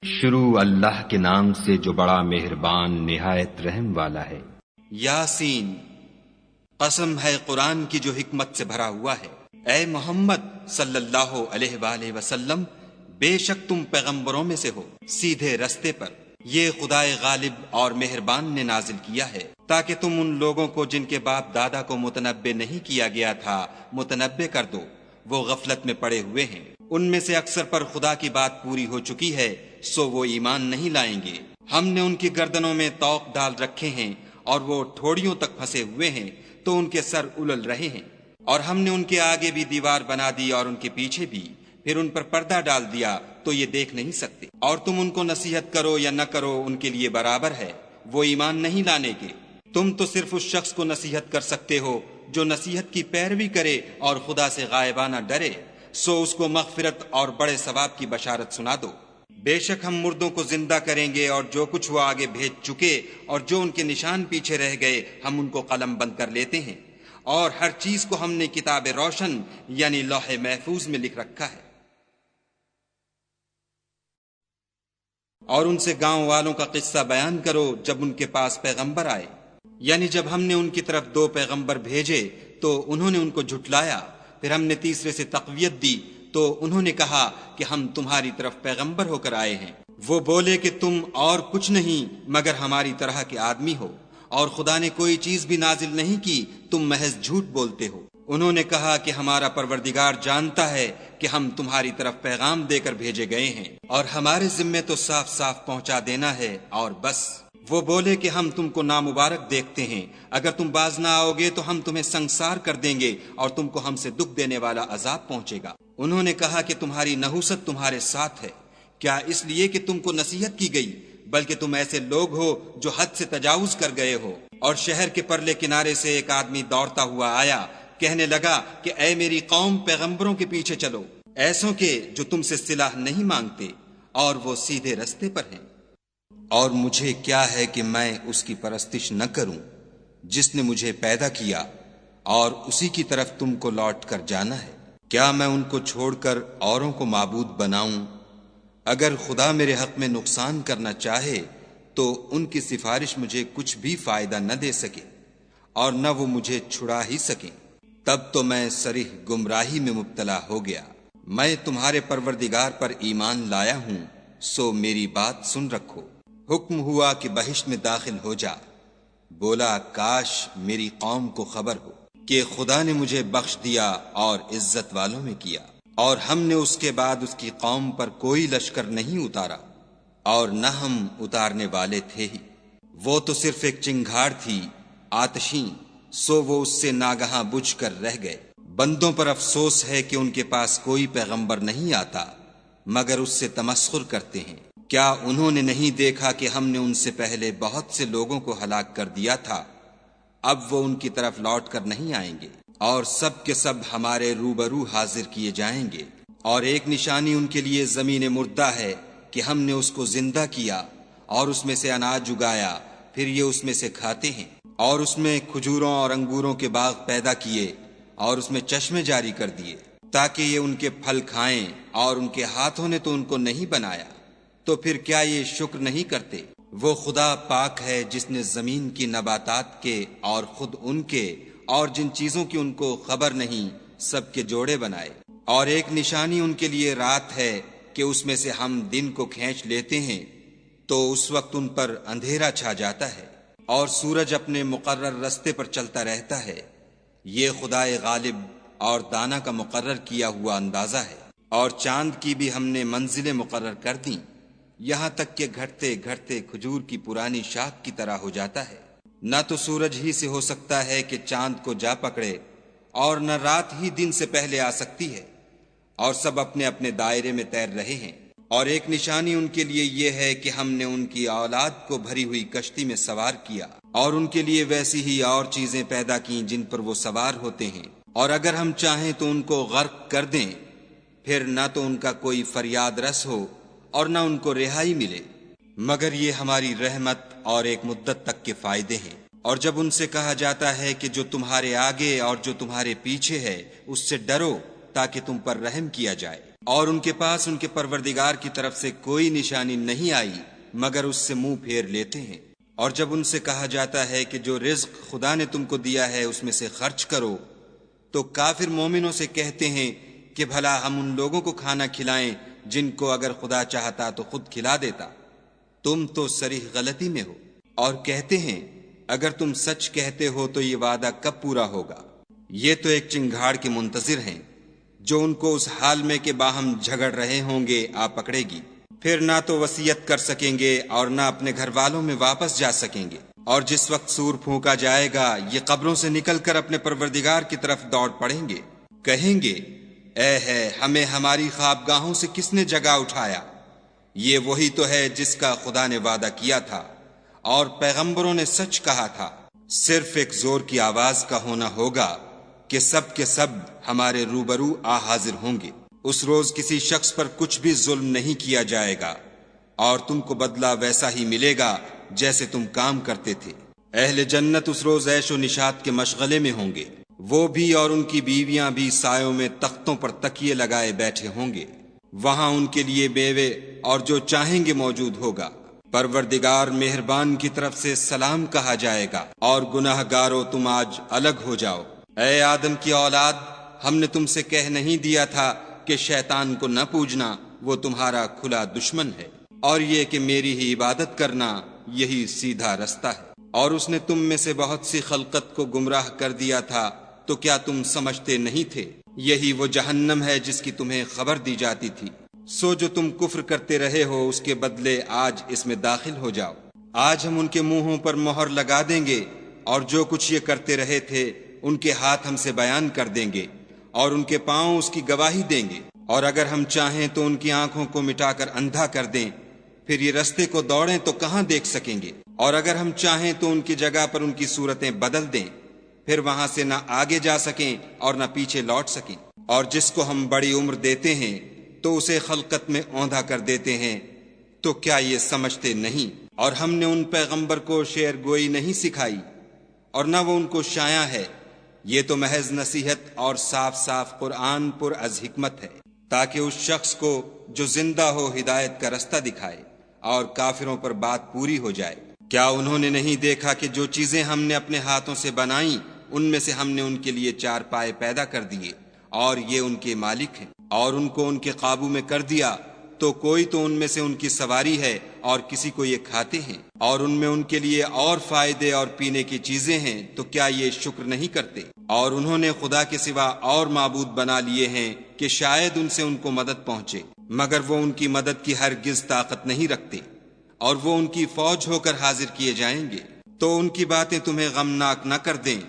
شروع اللہ کے نام سے جو بڑا مہربان نہایت رحم والا ہے۔ یاسین، قسم ہے قرآن کی جو حکمت سے بھرا ہوا ہے۔ اے محمد صلی اللہ علیہ وآلہ وسلم، بے شک تم پیغمبروں میں سے ہو، سیدھے رستے پر۔ یہ خدائے غالب اور مہربان نے نازل کیا ہے تاکہ تم ان لوگوں کو جن کے باپ دادا کو متنبع نہیں کیا گیا تھا متنبع کر دو، وہ غفلت میں پڑے ہوئے ہیں۔ ان میں سے اکثر پر خدا کی بات پوری ہو چکی ہے، سو وہ ایمان نہیں لائیں گے۔ ہم نے ان کی گردنوں میں طوق ڈال رکھے ہیں اور وہ ٹھوڑیوں تک پھنسے ہوئے ہیں تو ان کے سر الل رہے ہیں، اور ہم نے ان کے آگے بھی دیوار بنا دی اور ان کے پیچھے بھی، پھر ان پر پردہ ڈال دیا تو یہ دیکھ نہیں سکتے۔ اور تم ان کو نصیحت کرو یا نہ کرو ان کے لیے برابر ہے، وہ ایمان نہیں لانے کے۔ تم تو صرف اس شخص کو نصیحت کر سکتے ہو جو نصیحت کی پیروی کرے اور خدا سے غائبانہ ڈرے، سو اس کو مغفرت اور بڑے ثواب کی بشارت سنا دو۔ بے شک ہم مردوں کو زندہ کریں گے، اور جو کچھ وہ آگے بھیج چکے اور جو ان کے نشان پیچھے رہ گئے ہم ان کو قلم بند کر لیتے ہیں، اور ہر چیز کو ہم نے کتاب روشن یعنی لوح محفوظ میں لکھ رکھا ہے۔ اور ان سے گاؤں والوں کا قصہ بیان کرو جب ان کے پاس پیغمبر آئے، یعنی جب ہم نے ان کی طرف 2 پیغمبر بھیجے تو انہوں نے ان کو جھٹلایا، پھر ہم نے تیسرے سے تقویت دی تو انہوں نے کہا کہ ہم تمہاری طرف پیغمبر ہو کر آئے ہیں۔ وہ بولے کہ تم اور کچھ نہیں مگر ہماری طرح کے آدمی ہو، اور خدا نے کوئی چیز بھی نازل نہیں کی، تم محض جھوٹ بولتے ہو۔ انہوں نے کہا کہ ہمارا پروردگار جانتا ہے کہ ہم تمہاری طرف پیغام دے کر بھیجے گئے ہیں، اور ہمارے ذمے تو صاف صاف پہنچا دینا ہے اور بس۔ وہ بولے کہ ہم تم کو نامبارک دیکھتے ہیں، اگر تم باز نہ آؤ گے تو ہم تمہیں سنگسار کر دیں گے اور تم کو ہم سے دکھ دینے والا عذاب پہنچے گا۔ انہوں نے کہا کہ تمہاری نحوست تمہارے ساتھ ہے، کیا اس لیے کہ تم کو نصیحت کی گئی؟ بلکہ تم ایسے لوگ ہو جو حد سے تجاوز کر گئے ہو۔ اور شہر کے پرلے کنارے سے ایک آدمی دوڑتا ہوا آیا، کہنے لگا کہ اے میری قوم، پیغمبروں کے پیچھے چلو، ایسوں کے جو تم سے صلاح نہیں مانگتے اور وہ سیدھے رستے پر ہیں۔ اور مجھے کیا ہے کہ میں اس کی پرستش نہ کروں جس نے مجھے پیدا کیا، اور اسی کی طرف تم کو لوٹ کر جانا ہے۔ کیا میں ان کو چھوڑ کر اوروں کو معبود بناؤں؟ اگر خدا میرے حق میں نقصان کرنا چاہے تو ان کی سفارش مجھے کچھ بھی فائدہ نہ دے سکے، اور نہ وہ مجھے چھڑا ہی سکیں۔ تب تو میں صریح گمراہی میں مبتلا ہو گیا۔ میں تمہارے پروردگار پر ایمان لایا ہوں، سو میری بات سن رکھو۔ حکم ہوا کہ بہشت میں داخل ہو جا۔ بولا کاش میری قوم کو خبر ہو کہ خدا نے مجھے بخش دیا اور عزت والوں میں کیا، اور ہم نے اس کے بعد اس کی قوم پر کوئی لشکر نہیں اتارا، اور نہ ہم اتارنے والے تھے ہی۔ وہ تو صرف ایک چنگھاڑ تھی آتشیں، سو وہ اس سے ناگہاں بجھ کر رہ گئے۔ بندوں پر افسوس ہے کہ ان کے پاس کوئی پیغمبر نہیں آتا مگر اس سے تمسخر کرتے ہیں۔ کیا انہوں نے نہیں دیکھا کہ ہم نے ان سے پہلے بہت سے لوگوں کو ہلاک کر دیا تھا؟ اب وہ ان کی طرف لوٹ کر نہیں آئیں گے، اور سب کے سب ہمارے روبرو حاضر کیے جائیں گے۔ اور ایک نشانی ان کے لیے زمین مردہ ہے کہ ہم نے اس کو زندہ کیا اور اس میں سے اناج اگایا، پھر یہ اس میں سے کھاتے ہیں۔ اور اس میں کھجوروں اور انگوروں کے باغ پیدا کیے اور اس میں چشمے جاری کر دیے تاکہ یہ ان کے پھل کھائیں، اور ان کے ہاتھوں نے تو ان کو نہیں بنایا، تو پھر کیا یہ شکر نہیں کرتے؟ وہ خدا پاک ہے جس نے زمین کی نباتات کے اور خود ان کے اور جن چیزوں کی ان کو خبر نہیں سب کے جوڑے بنائے۔ اور ایک نشانی ان کے لیے رات ہے کہ اس میں سے ہم دن کو کھینچ لیتے ہیں تو اس وقت ان پر اندھیرا چھا جاتا ہے، اور سورج اپنے مقرر رستے پر چلتا رہتا ہے۔ یہ خدائے غالب اور دانا کا مقرر کیا ہوا اندازہ ہے۔ اور چاند کی بھی ہم نے منزلیں مقرر کر دیں، یہاں تک کہ گھٹتے گھٹتے کھجور کی پرانی شاخ کی طرح ہو جاتا ہے۔ نہ تو سورج ہی سے ہو سکتا ہے کہ چاند کو جا پکڑے، اور نہ رات ہی دن سے پہلے آ سکتی ہے، اور سب اپنے اپنے دائرے میں تیر رہے ہیں۔ اور ایک نشانی ان کے لیے یہ ہے کہ ہم نے ان کی اولاد کو بھری ہوئی کشتی میں سوار کیا، اور ان کے لیے ویسی ہی اور چیزیں پیدا کیں جن پر وہ سوار ہوتے ہیں، اور اگر ہم چاہیں تو ان کو غرق کر دیں، پھر نہ تو ان کا کوئی فریاد رس ہو اور نہ ان کو رہائی ملے، مگر یہ ہماری رحمت اور ایک مدت تک کے فائدے ہیں۔ اور جب ان سے کہا جاتا ہے کہ جو تمہارے آگے اور جو تمہارے پیچھے ہے اس سے ڈرو تاکہ تم پر رحم کیا جائے، اور ان کے پاس ان کے پروردگار کی طرف سے کوئی نشانی نہیں آئی مگر اس سے منہ پھیر لیتے ہیں۔ اور جب ان سے کہا جاتا ہے کہ جو رزق خدا نے تم کو دیا ہے اس میں سے خرچ کرو، تو کافر مومنوں سے کہتے ہیں کہ بھلا ہم ان لوگوں کو کھانا کھلائیں جن کو اگر خدا چاہتا تو خود کھلا دیتا، تم تو صریح غلطی میں ہو۔ اور کہتے ہیں اگر تم سچ کہتے ہو تو یہ وعدہ کب پورا ہوگا؟ یہ تو ایک چنگھاڑ کے منتظر ہیں جو ان کو اس حال میں کہ باہم جھگڑ رہے ہوں گے آ پکڑے گی، پھر نہ تو وصیت کر سکیں گے اور نہ اپنے گھر والوں میں واپس جا سکیں گے۔ اور جس وقت سور پھونکا جائے گا یہ قبروں سے نکل کر اپنے پروردگار کی طرف دوڑ پڑیں گے، کہیں گے اے ہے ہمیں ہماری خوابگاہوں سے کس نے جگا اٹھایا؟ یہ وہی تو ہے جس کا خدا نے وعدہ کیا تھا اور پیغمبروں نے سچ کہا تھا۔ صرف ایک زور کی آواز کا ہونا ہوگا کہ سب کے سب ہمارے روبرو آ حاضر ہوں گے۔ اس روز کسی شخص پر کچھ بھی ظلم نہیں کیا جائے گا اور تم کو بدلہ ویسا ہی ملے گا جیسے تم کام کرتے تھے۔ اہل جنت اس روز عیش و نشاط کے مشغلے میں ہوں گے، وہ بھی اور ان کی بیویاں بھی سایوں میں تختوں پر تکیے لگائے بیٹھے ہوں گے، وہاں ان کے لیے میوے اور جو چاہیں گے موجود ہوگا۔ پروردگار مہربان کی طرف سے سلام کہا جائے گا اور گناہ گارو تم آج الگ ہو جاؤ۔ اے آدم کی اولاد، ہم نے تم سے کہہ نہیں دیا تھا کہ شیطان کو نہ پوجنا، وہ تمہارا کھلا دشمن ہے، اور یہ کہ میری ہی عبادت کرنا یہی سیدھا رستہ ہے۔ اور اس نے تم میں سے بہت سی خلقت کو گمراہ کر دیا تھا، تو کیا تم سمجھتے نہیں تھے؟ یہی وہ جہنم ہے جس کی تمہیں خبر دی جاتی تھی۔ سو جو تم کفر کرتے رہے ہو اس کے بدلے آج اس میں داخل ہو جاؤ۔ آج ہم ان کے منہوں پر مہر لگا دیں گے اور جو کچھ یہ کرتے رہے تھے ان کے ہاتھ ہم سے بیان کر دیں گے اور ان کے پاؤں اس کی گواہی دیں گے۔ اور اگر ہم چاہیں تو ان کی آنکھوں کو مٹا کر اندھا کر دیں، پھر یہ رستے کو دوڑیں تو کہاں دیکھ سکیں گے؟ اور اگر ہم چاہیں تو ان کی جگہ پر ان کی صورتیں بدل دیں، پھر وہاں سے نہ آگے جا سکیں اور نہ پیچھے لوٹ سکیں۔ اور جس کو ہم بڑی عمر دیتے ہیں تو اسے خلقت میں اوندھا کر دیتے ہیں، تو کیا یہ سمجھتے نہیں؟ اور ہم نے ان پیغمبر کو شعر گوئی نہیں سکھائی اور نہ وہ ان کو شایع ہے، یہ تو محض نصیحت اور صاف صاف قرآن پر از حکمت ہے، تاکہ اس شخص کو جو زندہ ہو ہدایت کا رستہ دکھائے اور کافروں پر بات پوری ہو جائے۔ کیا انہوں نے نہیں دیکھا کہ جو چیزیں ہم نے اپنے ہاتھوں سے بنائیں ان میں سے ہم نے ان کے لیے 4 پائے پیدا کر دیے اور یہ ان کے مالک ہیں، اور ان کو ان کے قابو میں کر دیا تو کوئی تو ان میں سے ان کی سواری ہے اور کسی کو یہ کھاتے ہیں، اور ان میں ان کے لیے اور فائدے اور پینے کی چیزیں ہیں، تو کیا یہ شکر نہیں کرتے؟ اور انہوں نے خدا کے سوا اور معبود بنا لیے ہیں کہ شاید ان سے ان کو مدد پہنچے، مگر وہ ان کی مدد کی ہرگز طاقت نہیں رکھتے، اور وہ ان کی فوج ہو کر حاضر کیے جائیں گے۔ تو ان کی باتیں تمہیں غمناک نہ کر دیں،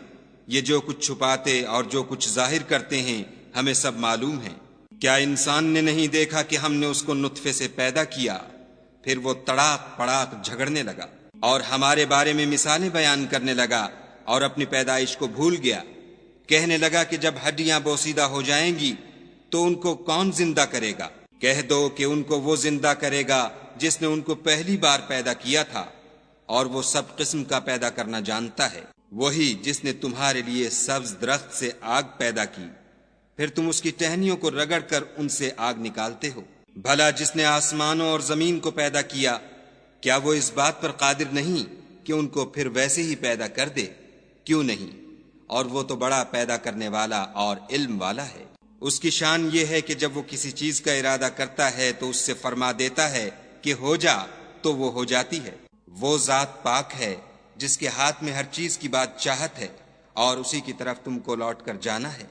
یہ جو کچھ چھپاتے اور جو کچھ ظاہر کرتے ہیں ہمیں سب معلوم ہے۔ کیا انسان نے نہیں دیکھا کہ ہم نے اس کو نطفے سے پیدا کیا، پھر وہ تڑاک پڑاک جھگڑنے لگا اور ہمارے بارے میں مثالیں بیان کرنے لگا اور اپنی پیدائش کو بھول گیا، کہنے لگا کہ جب ہڈیاں بوسیدہ ہو جائیں گی تو ان کو کون زندہ کرے گا؟ کہہ دو کہ ان کو وہ زندہ کرے گا جس نے ان کو پہلی بار پیدا کیا تھا، اور وہ سب قسم کا پیدا کرنا جانتا ہے، وہی جس نے تمہارے لیے سبز درخت سے آگ پیدا کی، پھر تم اس کی ٹہنیوں کو رگڑ کر ان سے آگ نکالتے ہو۔ بھلا جس نے آسمانوں اور زمین کو پیدا کیا، کیا وہ اس بات پر قادر نہیں کہ ان کو پھر ویسے ہی پیدا کر دے؟ کیوں نہیں؟ اور وہ تو بڑا پیدا کرنے والا اور علم والا ہے۔ اس کی شان یہ ہے کہ جب وہ کسی چیز کا ارادہ کرتا ہے تو اس سے فرما دیتا ہے کہ ہو جا، تو وہ ہو جاتی ہے۔ وہ ذات پاک ہے جس کے ہاتھ میں ہر چیز کی بات چاہت ہے، اور اسی کی طرف تم کو لوٹ کر جانا ہے۔